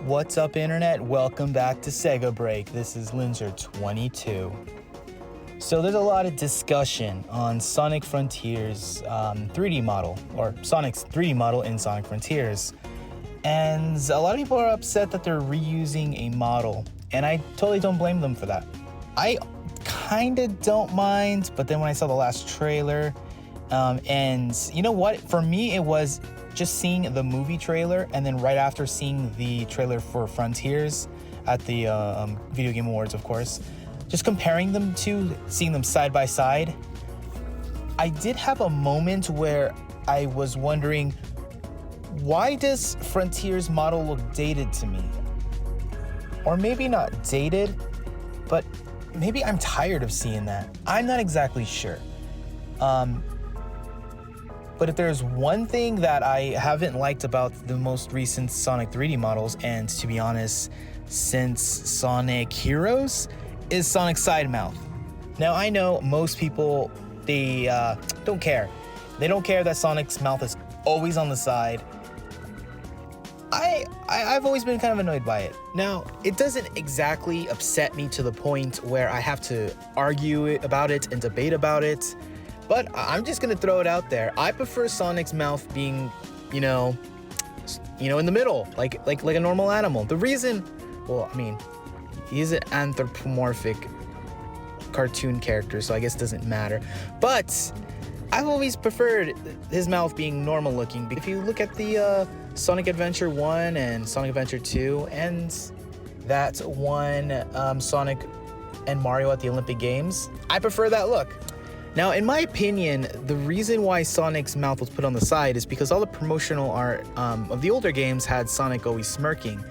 What's up, Internet? Welcome back to Sega Break. This is Linzer22. So there's a lot of discussion on Sonic Frontiers 3D model, or Sonic's 3D model in Sonic Frontiers. And a lot of people are upset that they're reusing a model, and I totally don't blame them for that. I kinda don't mind, but then when I saw the last trailer, and you know what? For me, it was just seeing the movie trailer, and then right after seeing the trailer for Frontiers at the Video Game Awards, of course, just comparing them to, seeing them side by side, I did have a moment where I was wondering, why does Frontiers model look dated to me? Or maybe not dated, but maybe I'm tired of seeing that. I'm not exactly sure. But if there's one thing that I haven't liked about the most recent Sonic 3D models, and to be honest, since Sonic Heroes, is Sonic's side mouth. Now, I know most people, they don't care. They don't care that Sonic's mouth is always on the side. I've always been kind of annoyed by it. Now, it doesn't exactly upset me to the point where I have to argue about it and debate about it. But I'm just gonna throw it out there. I prefer Sonic's mouth being, in the middle, like a normal animal. The reason, well, I mean, he's an anthropomorphic cartoon character, so I guess it doesn't matter. But I've always preferred his mouth being normal looking. If you look at the Sonic Adventure 1 and Sonic Adventure 2, and that one Sonic and Mario at the Olympic Games, I prefer that look. Now, in my opinion, the reason why Sonic's mouth was put on the side is because all the promotional art of the older games had Sonic always smirking.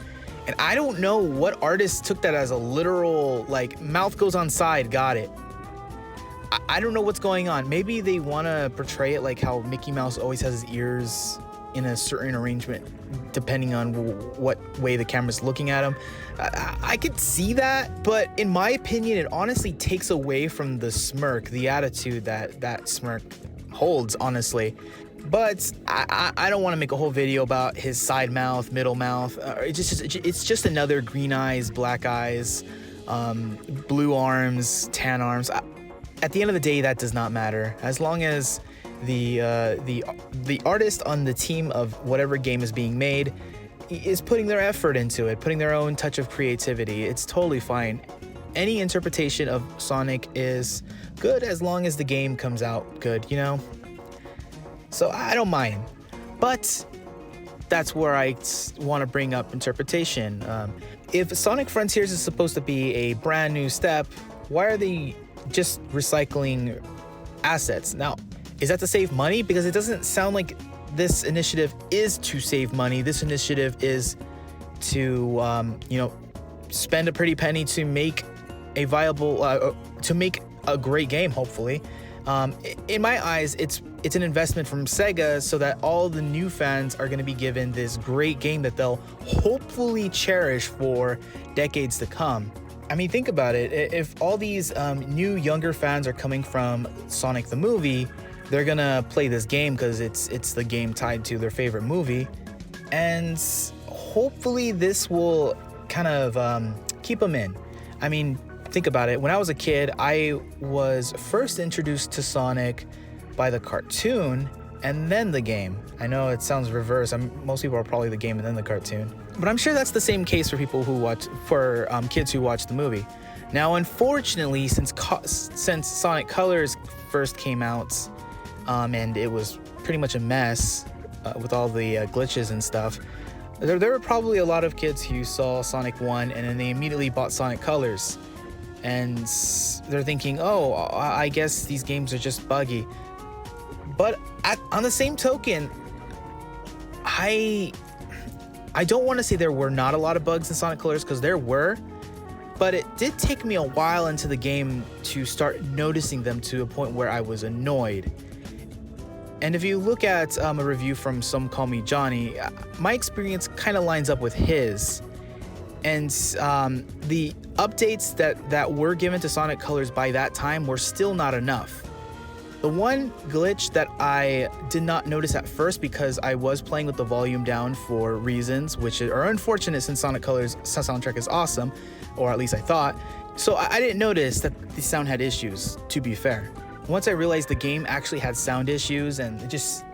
And I don't know what artist took that as a literal, mouth goes on side, got it. I don't know what's going on. Maybe they want to portray it like how Mickey Mouse always has his ears in a certain arrangement, depending on what way the camera's looking at him. I could see that, but in my opinion, it honestly takes away from the smirk, the attitude that smirk holds, honestly. But I don't want to make a whole video about his side mouth, middle mouth. It's just another green eyes, black eyes, blue arms, tan arms. At the end of the day, that does not matter. As long as the artist on the team of whatever game is being made is putting their effort into it, putting their own touch of creativity, it's totally fine. Any interpretation of Sonic is good as long as the game comes out good, So I don't mind. But that's where I want to bring up interpretation. If Sonic Frontiers is supposed to be a brand new step, why are they just recycling assets? Now, is that to save money? Because it doesn't sound like this initiative is to save money. This initiative is to, spend a pretty penny to make a viable, to make a great game, hopefully. In my eyes, it's an investment from Sega so that all the new fans are going to be given this great game that they'll hopefully cherish for decades to come. I mean, think about it. If all these new, younger fans are coming from Sonic the movie, they're gonna play this game because it's the game tied to their favorite movie. And hopefully this will kind of keep them in. I mean, think about it. When I was a kid, I was first introduced to Sonic by the cartoon and then the game. I know it sounds reverse. Most people are probably the game and then the cartoon. But I'm sure that's the same case for people who kids who watch the movie. Now, unfortunately, since Sonic Colors first came out, and it was pretty much a mess with all the glitches and stuff, there were probably a lot of kids who saw Sonic 1 and then they immediately bought Sonic Colors. And they're thinking, oh, I guess these games are just buggy. But on the same token, I don't want to say there were not a lot of bugs in Sonic Colors, because there were, but it did take me a while into the game to start noticing them to a point where I was annoyed. And if you look at a review from Some Call Me Johnny, my experience kind of lines up with his. And the updates that were given to Sonic Colors by that time were still not enough. The one glitch that I did not notice at first because I was playing with the volume down for reasons which are unfortunate since Sonic Colors soundtrack is awesome, or at least I thought. So I didn't notice that the sound had issues, to be fair. Once I realized the game actually had sound issues and it just,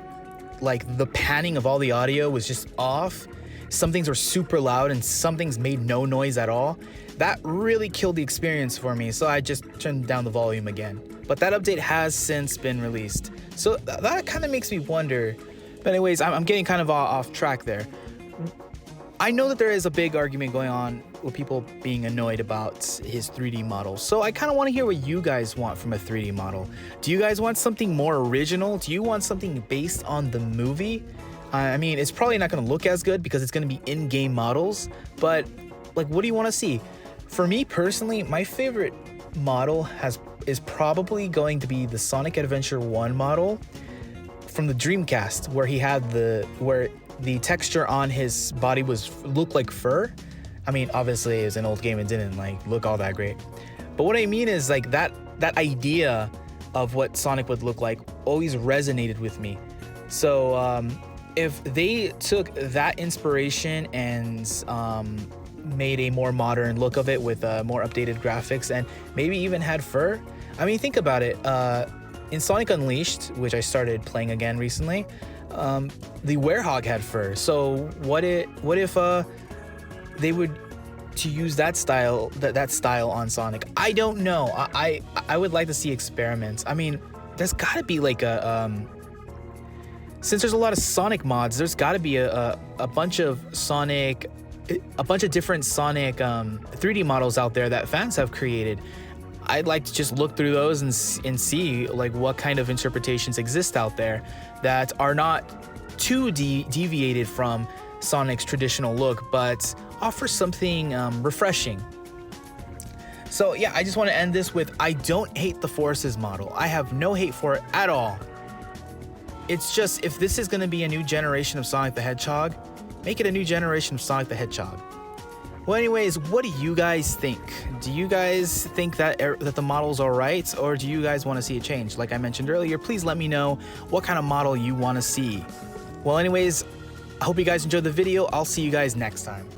like, the panning of all the audio was just off. Some things were super loud and some things made no noise at all. That really killed the experience for me, so I just turned down the volume again. But that update has since been released. So that kind of makes me wonder. But anyways, I'm getting kind of off track there. I know that there is a big argument going on with people being annoyed about his 3D model. So I kind of want to hear what you guys want from a 3D model. Do you guys want something more original? Do you want something based on the movie? I mean, it's probably not going to look as good because it's going to be in-game models, but like, what do you want to see? For me personally, my favorite model is probably going to be the Sonic Adventure 1 model from the Dreamcast, where he had where the texture on his body looked like fur. I mean, obviously it was an old game and didn't like look all that great. But what I mean is like that idea of what Sonic would look like always resonated with me. So if they took that inspiration and made a more modern look of it with more updated graphics and maybe even had fur. I mean, think about it. In Sonic Unleashed, which I started playing again recently, the Werehog had fur. So what if they would to use that style on Sonic? I don't know. I would like to see experiments. I mean, there's got to be like since there's a lot of Sonic mods, there's got to be a bunch of different Sonic 3D models out there that fans have created. I'd like to just look through those and see like what kind of interpretations exist out there that are not too deviated from Sonic's traditional look, but offer something refreshing. So yeah, I just want to end this with, I don't hate the Forces model. I have no hate for it at all. It's just, if this is going to be a new generation of Sonic the Hedgehog, make it a new generation of Sonic the Hedgehog. Well, anyways, what do you guys think? Do you guys think that the model's all right, or do you guys want to see a change? Like I mentioned earlier, please let me know what kind of model you want to see. Well, anyways, I hope you guys enjoyed the video. I'll see you guys next time.